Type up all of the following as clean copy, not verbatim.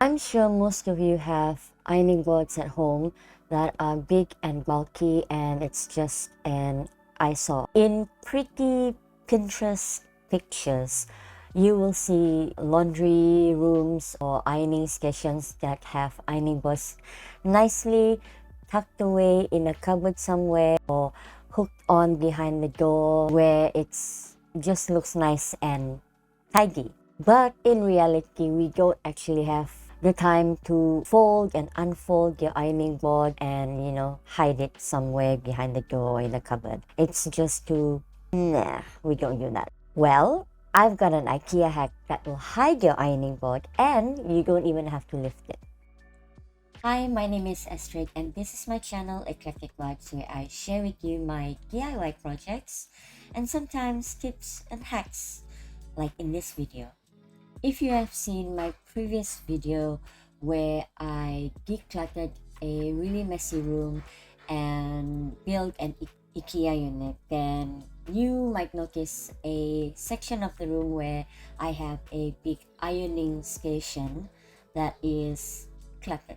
I'm sure most of you have ironing boards at home that are big and bulky, and it's just an eyesore. In pretty Pinterest pictures, you will see laundry rooms or ironing stations that have ironing boards nicely tucked away in a cupboard somewhere or hooked on behind the door where it's just looks nice and tidy. But in reality, we don't actually have the time to fold and unfold your ironing board and, hide it somewhere behind the door or in the cupboard. It's just too, nah, we don't do that. Well, I've got an Ikea hack that will hide your ironing board and you don't even have to lift it. Hi, my name is Astrid and this is my channel Eclectic Vibes, where I share with you my DIY projects and sometimes tips and hacks like in this video. If you have seen my previous video where I decluttered a really messy room and built an IKEA unit, then you might notice a section of the room where I have a big ironing station that is cluttered.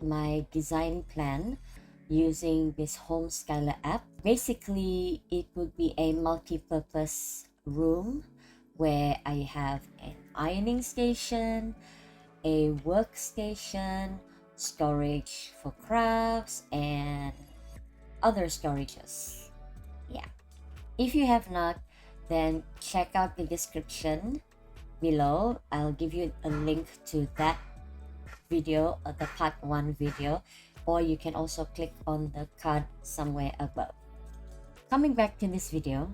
My design plan using this Home Skylar app, basically it would be a multi-purpose room where I have an ironing station, a workstation, storage for crafts, and other storages. Yeah. If you have not, then check out the description below. I'll give you a link to that video, the part 1 video, or you can also click on the card somewhere above. Coming back to this video,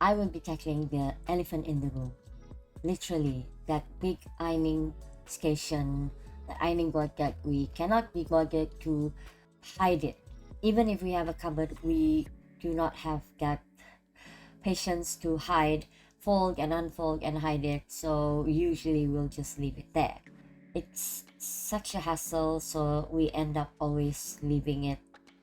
I will be tackling the elephant in the room. Literally, that big ironing station, the ironing board that we cannot be bothered to hide it. Even if we have a cupboard, we do not have that patience to hide, fold and unfold and hide it. So usually we'll just leave it there. It's such a hassle, so we end up always leaving it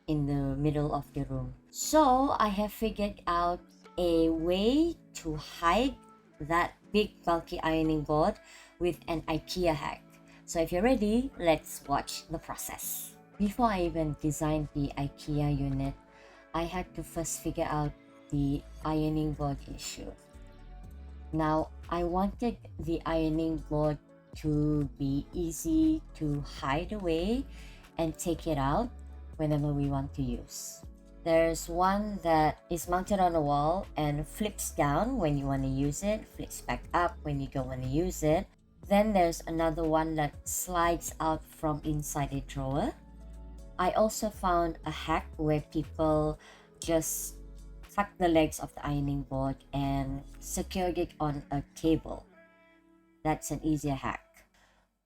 in the middle of the room. So I have figured out a way to hide that big bulky ironing board with an IKEA hack. So if you're ready, let's watch the process. Before I even designed the IKEA unit, I had to first figure out the ironing board issue. Now, I wanted the ironing board to be easy to hide away and take it out whenever we want to use. There's one that is mounted on a wall and flips down when you want to use it, flips back up when you don't want to use it. Then there's another one that slides out from inside a drawer. I also found a hack where people just cut the legs of the ironing board and secured it on a cable. That's an easier hack.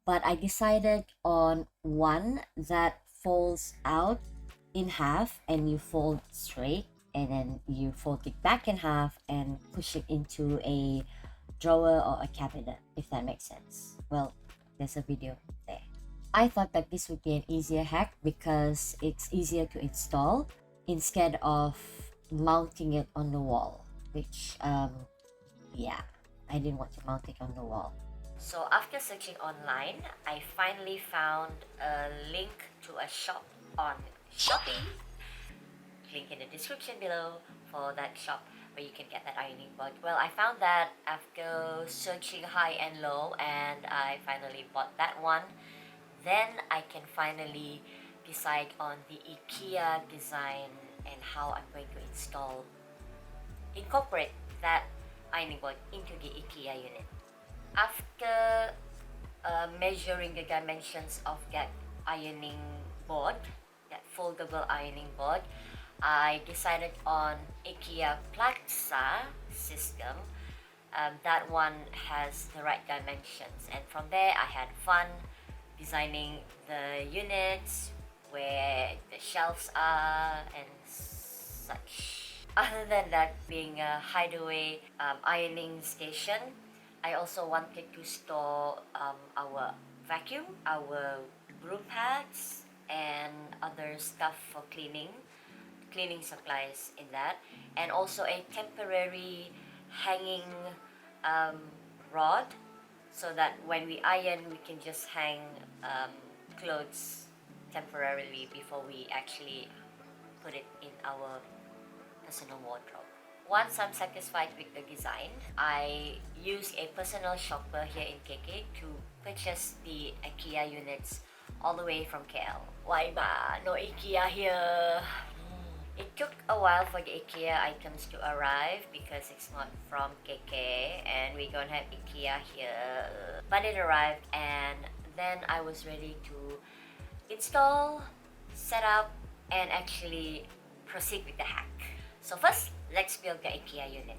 But I decided on one that folds out in half and you fold straight, and then you fold it back in half and push it into a drawer or a cabinet, if that makes sense. Well, there's a video there. I thought that this would be an easier hack because it's easier to install instead of mounting it on the wall, which yeah, I didn't want to mount it on the wall. So after searching online, I finally found a link to a shop on Shopee. Link in the description below for that shop where you can get that ironing board. Well, I found that after searching high and low, and I finally bought that one. Then I can finally decide on the IKEA design and how I'm going to incorporate that ironing board into the IKEA unit. After measuring the dimensions of that ironing board, that foldable ironing board, I decided on IKEA Plaza system. That one has the right dimensions, and from there I had fun designing the units, where the shelves are and such. Other than that being a hideaway ironing station, I also wanted to store our vacuum, our broom pads, and other stuff for cleaning supplies in that, and also a temporary hanging rod so that when we iron, we can just hang clothes temporarily before we actually put it in our personal wardrobe. Once I'm satisfied with the design, I use a personal shopper here in KK to purchase the Ikea units all the way from KL. Why ba? No Ikea here. It took a while for the Ikea items to arrive because it's not from KK and we don't have Ikea here. But it arrived and then I was ready to install, set up, and actually proceed with the hack. So first, let's build the Ikea unit.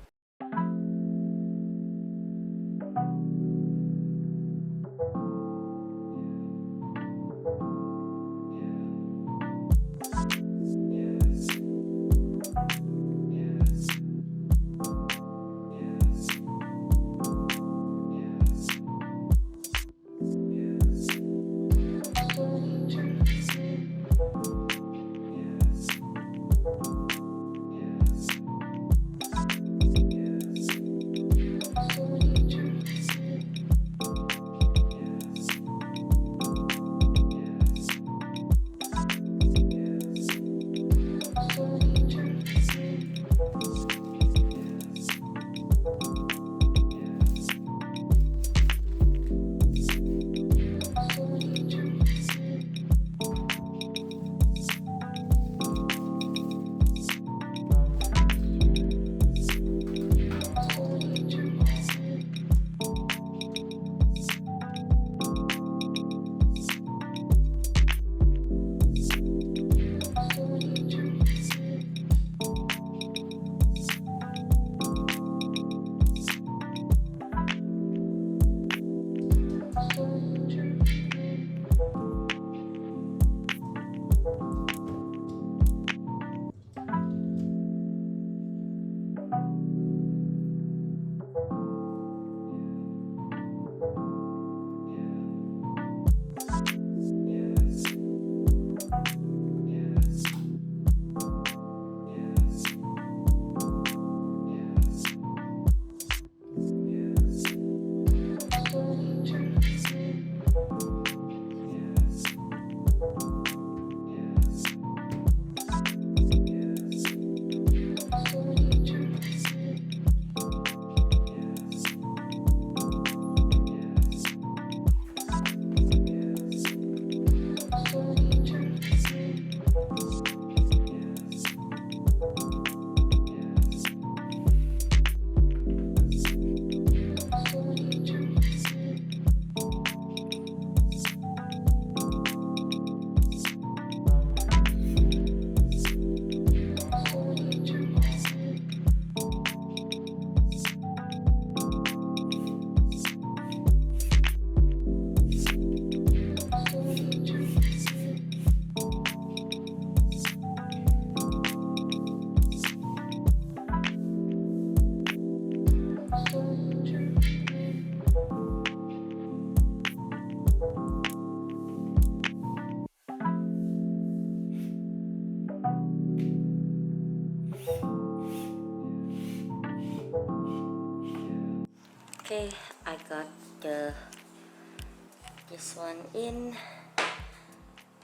Okay, I got this one in,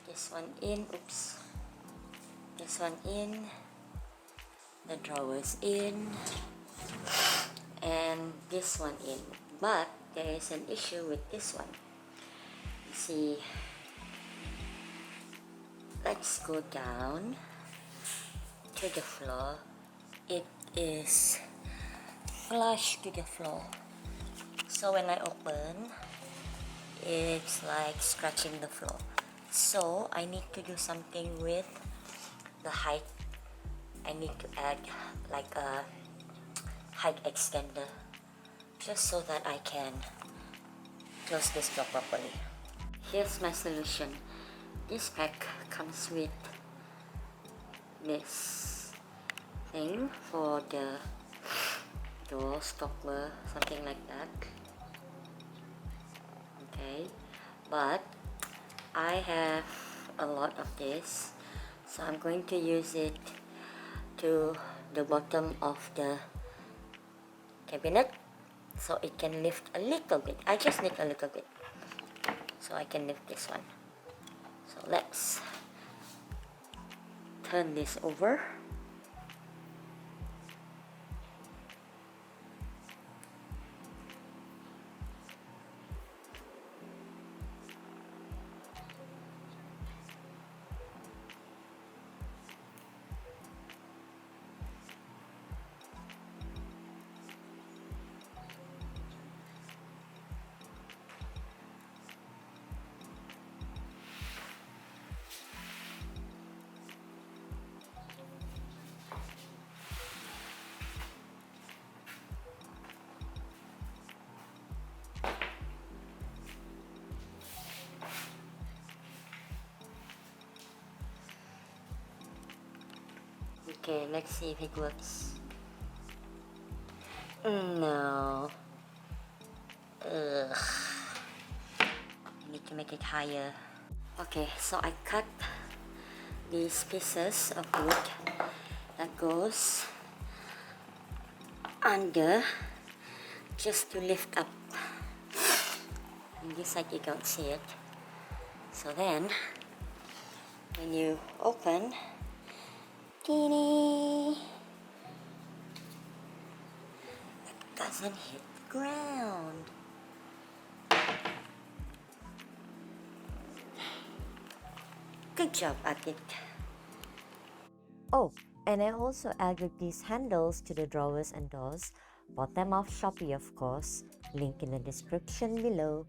this one in, oops, this one in, the drawers in, and this one in. But there is an issue with this one. You see, let's go down to the floor. It is flush to the floor. So when I open, it's like scratching the floor. So I need to do something with the height. I need to add like a height extender just so that I can close this door properly. Here's my solution. This pack comes with this thing for the door stopper, something like that. Okay, but I have a lot of this, so I'm going to use it to the bottom of the cabinet so it can lift a little bit. I just need a little bit, so I can lift this one. So let's turn this over. Okay, let's see if it works. No. Ugh. I need to make it higher. Okay, so I cut these pieces of wood that goes under just to lift up. On this side you don't see it. So then, when you open, it doesn't hit the ground. Good job, Astrid. Oh, and I also added these handles to the drawers and doors. Bought them off Shopee, of course. Link in the description below.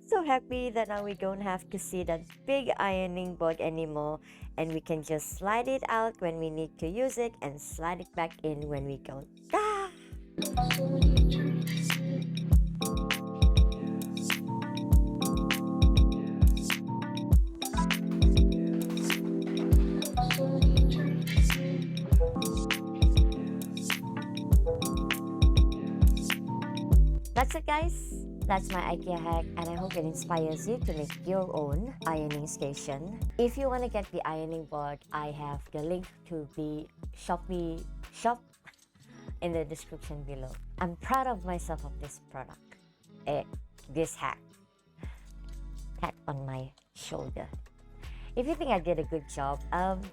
So happy that now we don't have to see that big ironing board anymore, and we can just slide it out when we need to use it and slide it back in when we don't. Ah! That's it, guys. That's my IKEA hack, and I hope it inspires you to make your own ironing station. If you want to get the ironing board, I have the link to the Shopee shop in the description below. I'm proud of myself of this product, this hack. Pat on my shoulder. If you think I did a good job,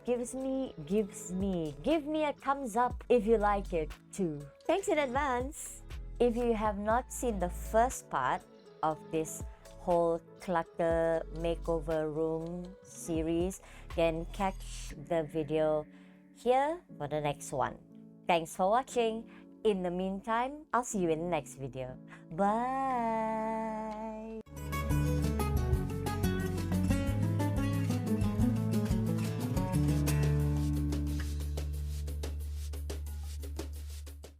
give me a thumbs up if you like it too. Thanks in advance. If you have not seen the first part of this whole clutter makeover room series, then catch the video here for the next one. Thanks for watching. In the meantime, I'll see you in the next video. Bye!